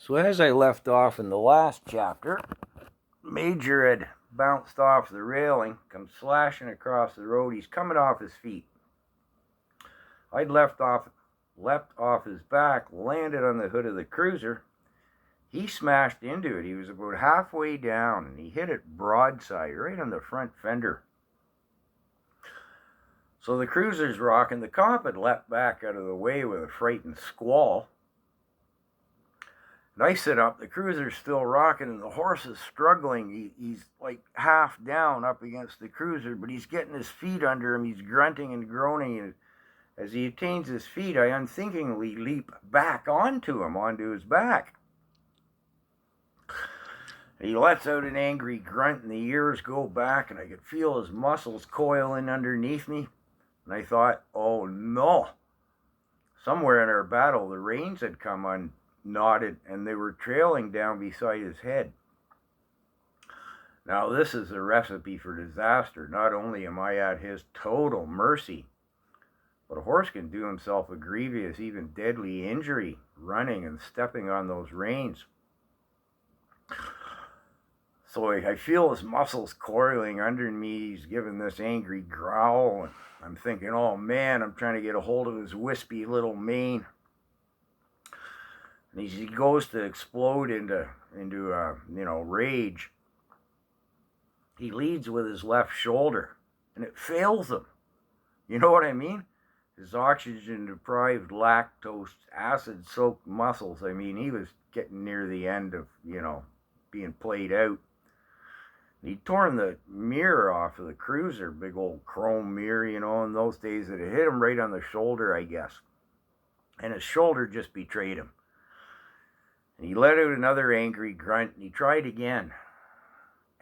So as I left off in the last chapter, Major had bounced off the railing, come slashing across the road. He's coming off his feet. I'd leapt off his back, landed on the hood of the cruiser. He smashed into it. He was about halfway down, and he hit it broadside right on the front fender. So the cruiser's rocking. The cop had leapt back out of the way with a frightened squall. And I sit up, the cruiser's still rocking, and the horse is struggling. He's like half down up against the cruiser, but he's getting his feet under him. He's grunting and groaning. And as he attains his feet, I unthinkingly leap back onto his back. He lets out an angry grunt, and the ears go back, and I could feel his muscles coiling underneath me. And I thought, oh no. Somewhere in our battle, the reins had come unknotted, and they were trailing down beside his head. Now, this is a recipe for disaster. Not only am I at his total mercy, but a horse can do himself a grievous, even deadly injury running and stepping on those reins. So I feel his muscles coiling under me. He's giving this angry growl, and I'm thinking, oh man, I'm trying to get a hold of his wispy little mane. And he goes to explode into rage. He leads with his left shoulder, and it fails him. You know what I mean? His oxygen-deprived, lactose, acid-soaked muscles. I mean, he was getting near the end of, being played out. He'd torn the mirror off of the cruiser, big old chrome mirror, in those days. It hit him right on the shoulder, I guess. And his shoulder just betrayed him. And he let out another angry grunt, and he tried again.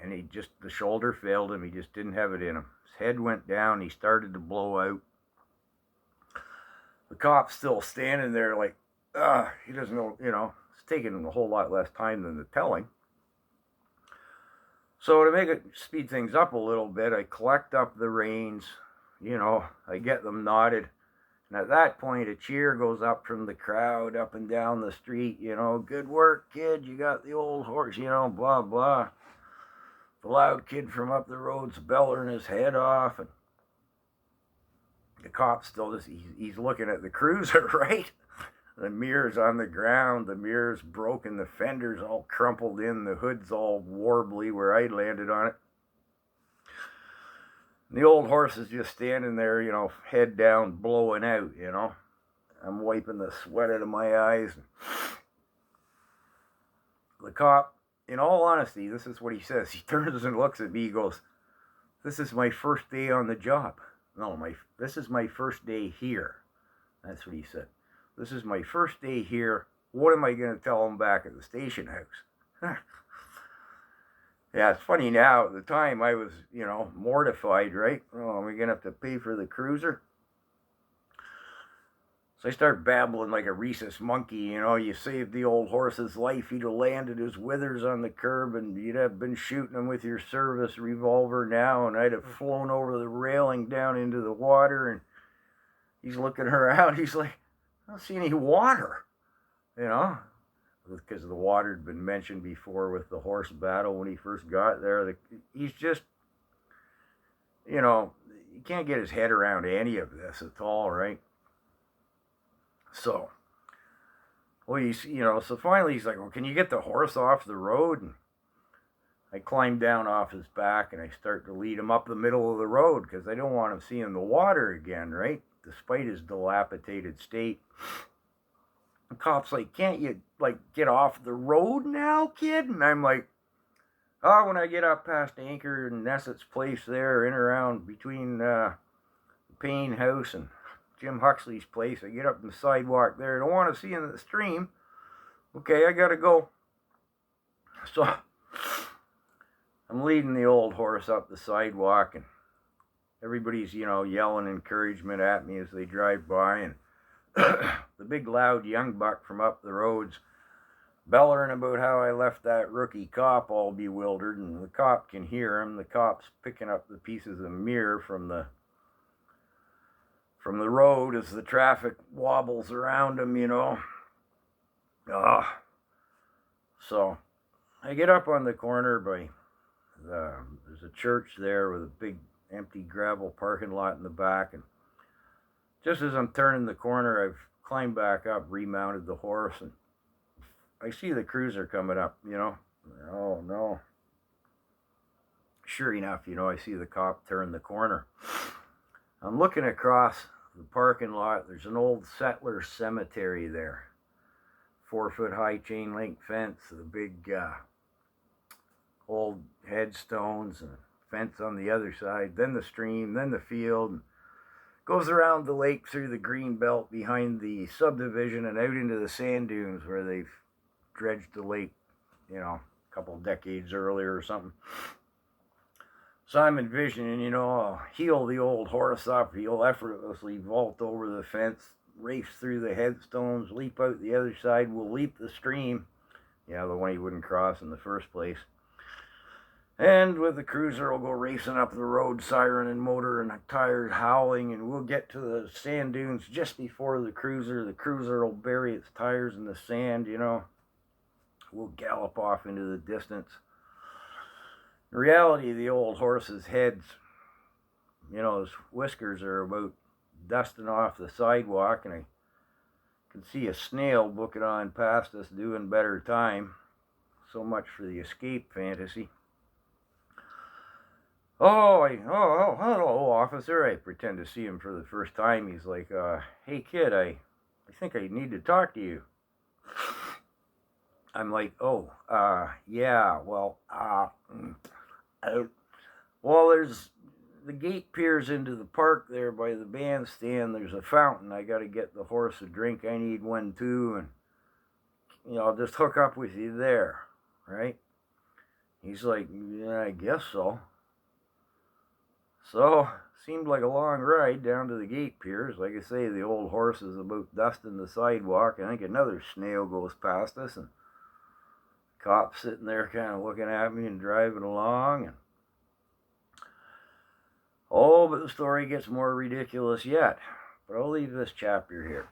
And the shoulder failed him. He just didn't have it in him. His head went down. He started to blow out. The cop's still standing there like, he doesn't know, it's taking him a whole lot less time than the telling. So to speed things up a little bit, I collect up the reins, I get them knotted. And at that point, a cheer goes up from the crowd up and down the street, good work, kid, you got the old horse, blah, blah. The loud kid from up the road's bellering his head off, and the cop's still he's looking at the cruiser, right? The mirror's on the ground, the mirror's broken, the fender's all crumpled in, the hood's all warbly where I landed on it. And the old horse is just standing there, head down, blowing out, I'm wiping the sweat out of my eyes. The cop, in all honesty, this is what he says. He turns and looks at me, he goes, "This is my first day on the job." No, this is my first day here. That's what he said. "This is my first day here. What am I going to tell him back at the station house?" Yeah, it's funny now. At the time, I was, mortified, right? Oh, am I going to have to pay for the cruiser? So I start babbling like a rhesus monkey, you saved the old horse's life. He'd have landed his withers on the curb, and you'd have been shooting him with your service revolver now, and I'd have flown over the railing down into the water. And he's looking around. He's like, "I don't see any water," because the water had been mentioned before with the horse battle when he first got there. He's just, he can't get his head around any of this at all, right? So, so finally he's like, "Well, can you get the horse off the road?" And I climb down off his back, and I start to lead him up the middle of the road because I don't want him seeing the water again, right? Despite his dilapidated state. The cop's like, "Can't you, get off the road now, kid?" And I'm like, "Oh, when I get up past Anchor and Nessett's place there, in around between the Payne house and Jim Huxley's place, I get up the sidewalk there. I don't want to see in the stream. Okay, I gotta go." So I'm leading the old horse up the sidewalk, and everybody's, yelling encouragement at me as they drive by, and the big loud young buck from up the road's bellering about how I left that rookie cop all bewildered, and the cop can hear him. The cop's picking up the pieces of mirror from the road as the traffic wobbles around him, Oh, So I get up on the corner by there's a church there with a big empty gravel parking lot in the back, and just as I'm turning the corner, I've climbed back up, remounted the horse, and I see the cruiser coming up, Oh no. Sure enough, I see the cop turn the corner. I'm looking across the parking lot. There's an old settler cemetery there. 4-foot high chain link fence, the big old headstones, and fence on the other side, then the stream, then the field, and goes around the lake through the green belt behind the subdivision and out into the sand dunes where they've dredged the lake, a couple decades earlier or something. So I'm envisioning, I'll heel the old horse up, he'll effortlessly vault over the fence, race through the headstones, leap out the other side, we'll leap the stream, the one he wouldn't cross in the first place. And with the cruiser, we'll go racing up the road, siren and motor and tires howling, and we'll get to the sand dunes just before the cruiser. The cruiser will bury its tires in the sand, We'll gallop off into the distance. In reality, the old horse's head's, his whiskers are about dusting off the sidewalk, and I can see a snail booking on past us doing better time. So much for the escape fantasy. Oh, hello, officer. I pretend to see him for the first time. He's like, hey, kid, I think I need to talk to you. I'm like, yeah, well, there's the gate peers into the park there by the bandstand. There's a fountain. I got to get the horse a drink. I need one too, and I'll just hook up with you there, right? He's like, yeah, I guess so. So seemed like a long ride down to the gate piers. Like I say, the old horse is about dusting the sidewalk. I think another snail goes past us, and cop's sitting there kind of looking at me and driving along. But the story gets more ridiculous yet. But I'll leave this chapter here.